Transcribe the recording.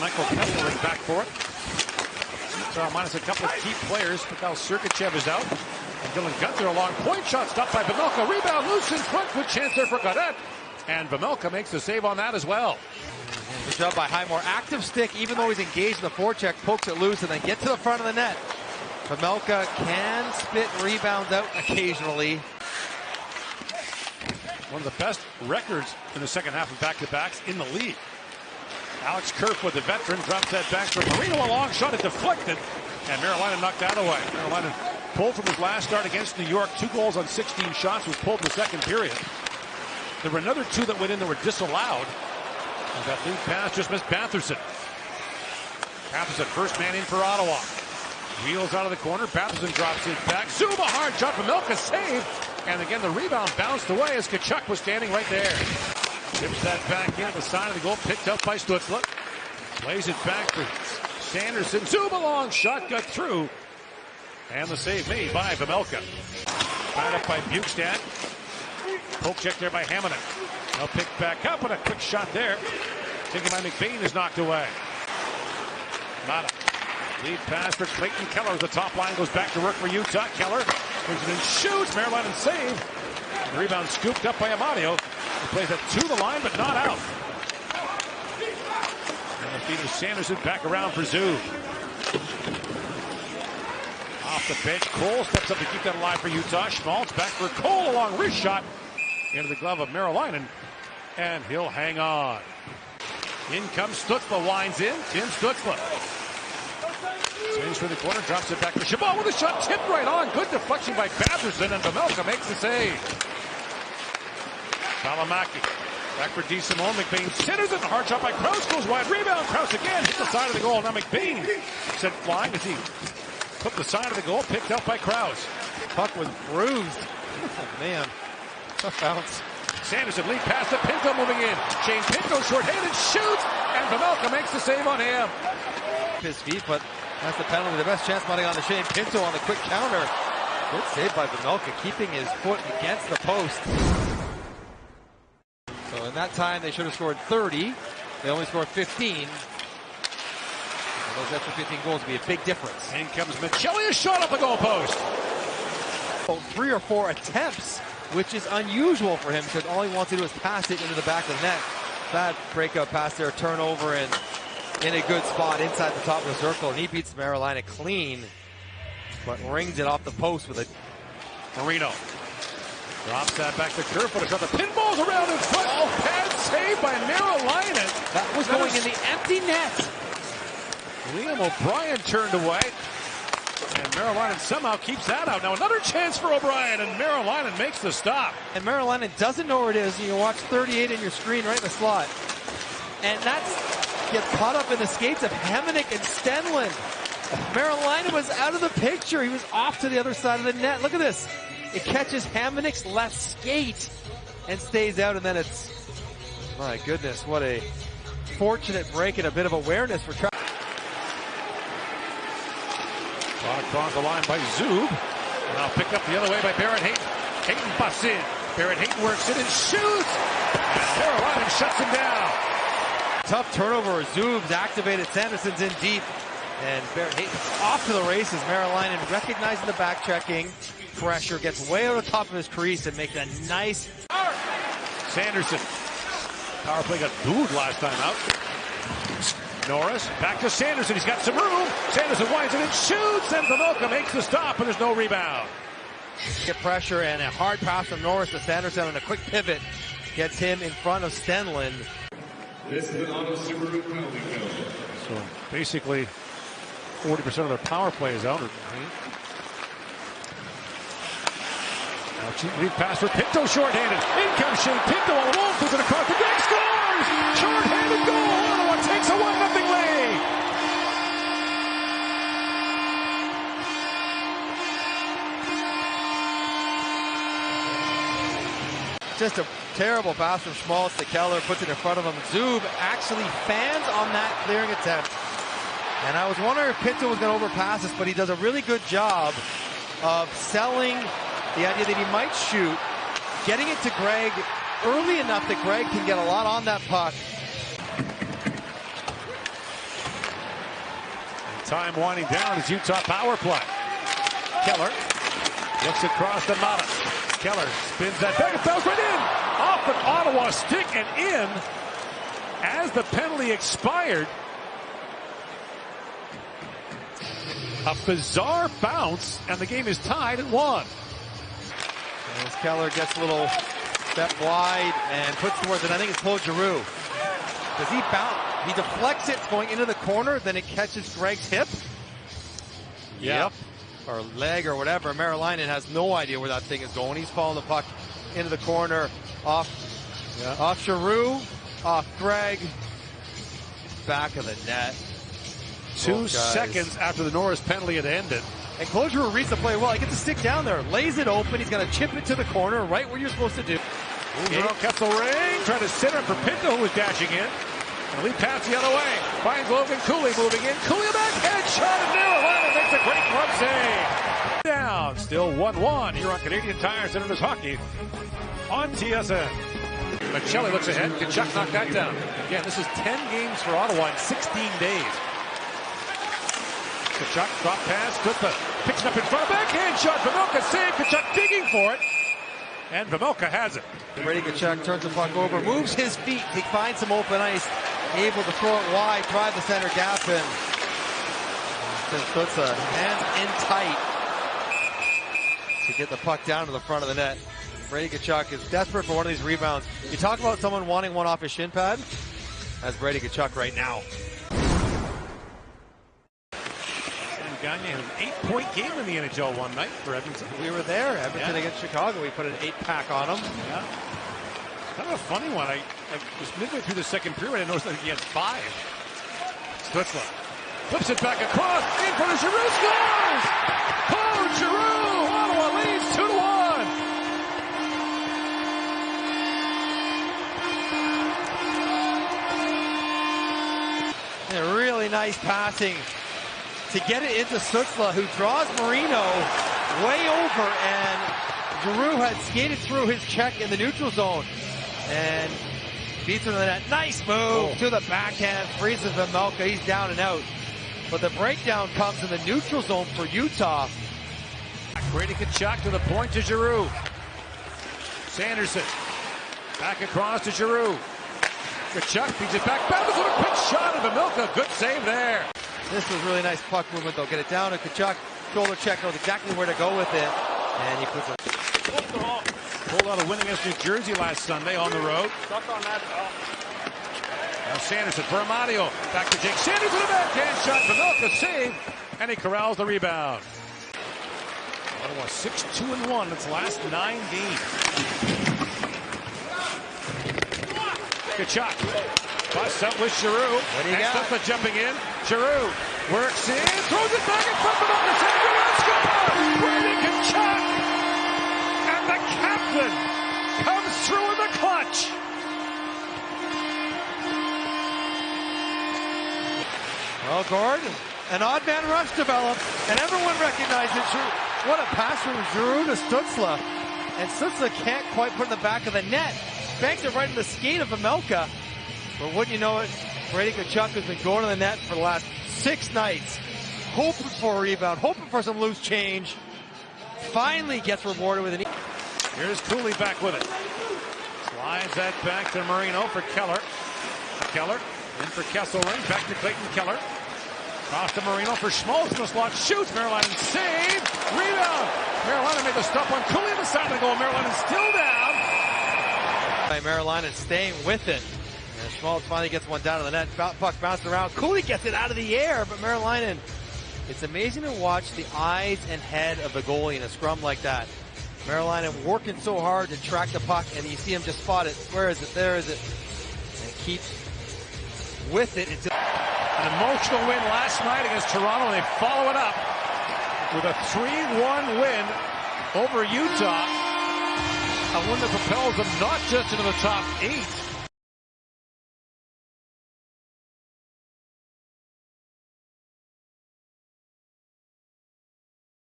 Michael Kessler back for it. So minus a couple of key players. Mikhail Sergachev is out. And Dylan Gunther, a long point shot stopped by Vejmelka. Rebound loose in front. Good chance there for Gaudette. And Vejmelka makes the save on that as well. Good job by Highmore. Active stick, even though he's engaged in the forecheck, pokes it loose and then get to the front of the net. Vejmelka can spit rebounds out occasionally. One of the best records in the second half of back-to-backs in the league. Alex Kerfoot, the veteran, drops that back for Marino. A long shot, it deflected, and Carolina knocked that away. Carolina pulled from his last start against New York. 2 goals on 16 shots, was pulled in the second period. There were another 2 that went in that were disallowed. And that lead pass just missed Batherson. Batherson, first man in for Ottawa. Wheels out of the corner. Batherson drops it back. Zoom, a hard shot. Vejmelka saved. And again, the rebound bounced away as Tkachuk was standing right there. Tips that back in at the side of the goal. Picked up by Stutzla. Plays it back for Sanderson. Zoom, a long shot. Got through. And the save made by Vejmelka. Tied up by Bukestad. Poke check there by Hammond. Now picked back up, and a quick shot there. Taken by McBain is knocked away. Nada. Lead pass for Clayton Keller. The top line goes back to work for Utah. Keller brings it in, shoots. Maryland save. The rebound scooped up by Amadio. He plays it to the line, but not out. And the feet of Sanderson back around for Zub. Off the bench, Cole steps up to keep that alive for Utah. Schmaltz back for Cole, a long wrist shot into the glove of Maryland, and he'll hang on. In comes Stutzla, winds in. Tim Stutzla. Swings for the corner, drops it back for Chabot with a shot tipped right on. Good deflection by Batherson, and Vejmelka makes the save. Salamaki back for DeSimone. McBain centers it. A hard shot by Krause, goes wide. Rebound. Krause again hit the side of the goal. Now McBain sent flying as he put the side of the goal, picked up by Krause. Puck was bruised. Oh, man. Tough bounce. Sanderson lead pass to Pinto moving in. Shane Pinto short-handed shoots, and Vejmelka makes the save on him. His feet, but that's the penalty. The best chance money on the Shane Pinto on the quick counter. Good save by Vejmelka, keeping his foot against the post. So in that time, they should have scored 30. They only scored 15. And those extra 15 goals would be a big difference. In comes Michelli, a shot up the goalpost. 3 or 4 attempts, which is unusual for him because all he wants to do is pass it into the back of the net. Bad breakout pass there, turnover, and in a good spot inside the top of the circle. And he beats Carolina clean, but rings it off the post with a Marino. Drops that back to Kerfoot. The pinball's around in front. Oh, bad save by Carolina. That was going in the empty net. Liam O'Brien turned away. And Carolina somehow keeps that out. Now another chance for O'Brien, and Carolina makes the stop. And Carolina doesn't know where it is. You can watch 38 in your screen right in the slot. And that gets caught up in the skates of Hamonic and Stenlund. Carolina was out of the picture. He was off to the other side of the net. Look at this. It catches Hamonic's left skate and stays out, and then it's, my goodness, what a fortunate break and a bit of awareness for Travis. Across the line by Zub. And now picked up the other way by Barrett Hayton. Hayton busts in. Barrett Hayton works it and shoots. And Carolina shuts him down. Tough turnover. Zub's activated. Sanderson's in deep. And Barrett Hayton's off to the races. Carolina recognizing the back checking. Pressure gets way over the top of his crease and makes a nice. Sanderson. Power play got booed last time out. Norris back to Sanderson. He's got some room. Sanderson winds it and shoots, and Vejmelka makes the stop, and there's no rebound. Get pressure and a hard pass from Norris to Sanderson, and a quick pivot gets him in front of Stenlund. This is an auto Subaru penalty kill. So basically, 40% of their power play is out. Now cheap lead pass for Pinto, short-handed. In comes Shane Pinto all alone, puts it across the deck, scores! Short-handed goal. Ottawa takes a 1-0 lead. Just a terrible pass from Schmaltz to Keller, puts it in front of him. Zub actually fans on that clearing attempt. And I was wondering if Pinto was going to overpass this, but he does a really good job of selling the idea that he might shoot, getting it to Greg early enough that Greg can get a lot on that puck. Time winding down as Utah power play. Keller looks across the Mata. Keller spins that back and fouls right in. Off an Ottawa stick and in as the penalty expired. A bizarre bounce, and the game is tied at 1. As Keller gets a little step wide and puts towards it, I think it's Claude Giroux. Does he bounce? He deflects it going into the corner, then it catches Greg's hip. Yeah. Yep. Or leg or whatever. Merrilainen has no idea where that thing is going. He's following the puck into the corner, off Giroux, off Greg, back of the net. 2 seconds after the Norris penalty had ended. And Claude Giroux reads the play well. He gets to stick down there, lays it open. He's going to chip it to the corner, right where you're supposed to do. Kesselring trying to center for Pinto, who was dashing in. And lead pass the other way. Finds Logan Cooley moving in. Cooley backhand shot at Merrilainen makes a great glove save. Down, still 1-1 here on Canadian Tire Senators Hockey on TSN. Machelli looks ahead. Tkachuk knocked that down. Again, this is 10 games for Ottawa in 16 days. Tkachuk drop pass. Picks it up in front. Backhand shot. Vejmelka save. Tkachuk digging for it. And Vejmelka has it. Brady Tkachuk turns the puck over, moves his feet. He finds some open ice. Able to throw it wide, drive the center gap in. Puts a hands in tight to get the puck down to the front of the net. Brady Tkachuk is desperate for one of these rebounds. You talk about someone wanting one off his shin pad. That's Brady Tkachuk right now. Gagne had an 8-point game in the NHL one night for Edmonton. We were there, Edmonton against Chicago. We put an 8-pack on them. Yeah. Kind of a funny one. I was midway through the second period. I noticed that he had 5. Stützle flips it back across. In front of Giroux, scores! Claude Giroux! Ottawa leads 2-1. And really nice passing to get it into Stützle, who draws Marino way over, and Giroux had skated through his check in the neutral zone and beats him to the net. Nice move to the backhand, freezes Vejmelka. He's down and out. But the breakdown comes in the neutral zone for Utah. Brady Tkachuk to the point to Giroux. Sanderson back across to Giroux. Tkachuk feeds it back. Bounces with a quick shot of Vejmelka. Good save there. This was really nice puck movement, though. Get it down to Tkachuk. Shoulder check, knows exactly where to go with it. And he puts it. Pulled out a win against New Jersey last Sunday on the road. Stuck on that. Now Sanderson for Amadio. Back to Jake Sanders with a backhand shot. Vejmelka save. And he corrals the rebound. Ottawa 6-2-1 its last 9 games. Tkachuk. Busts up with Giroux. What do you got? Stützle jumping in. Giroux works in. Throws it back in front of the center. And scores! Brady Tkachuk! And the captain comes through in the clutch. Well, Gordon, an odd man rush developed, and everyone recognized it. What a pass from Giroux to Stützle. And Stützle can't quite put it in the back of the net. Banks it right in the skate of Vejmelka. But wouldn't you know it, Brady Tkachuk has been going to the net for the last 6 nights, hoping for a rebound, hoping for some loose change. Finally gets rewarded with an... Here's Cooley back with it. Slides that back to Marino for Keller. Keller in for Kesselring. Back to Clayton Keller. Cross to Marino for Schmaltz in the slot. Shoots. Merrilainen save. Rebound. Merrilainen made the stop on Cooley in the side of the goal. Merrilainen still down. Merrilainen staying with it. And Schmaltz finally gets one down to the net. Puck bounced around. Cooley gets it out of the air, but Merrilainen. It's amazing to watch the eyes and head of the goalie in a scrum like that. Merrilainen working so hard to track the puck, and you see him just spot it. Where is it? There is it. And keeps with it until... An emotional win last night against Toronto, and they follow it up with a 3-1 win over Utah. A win that propels them not just into the top 8,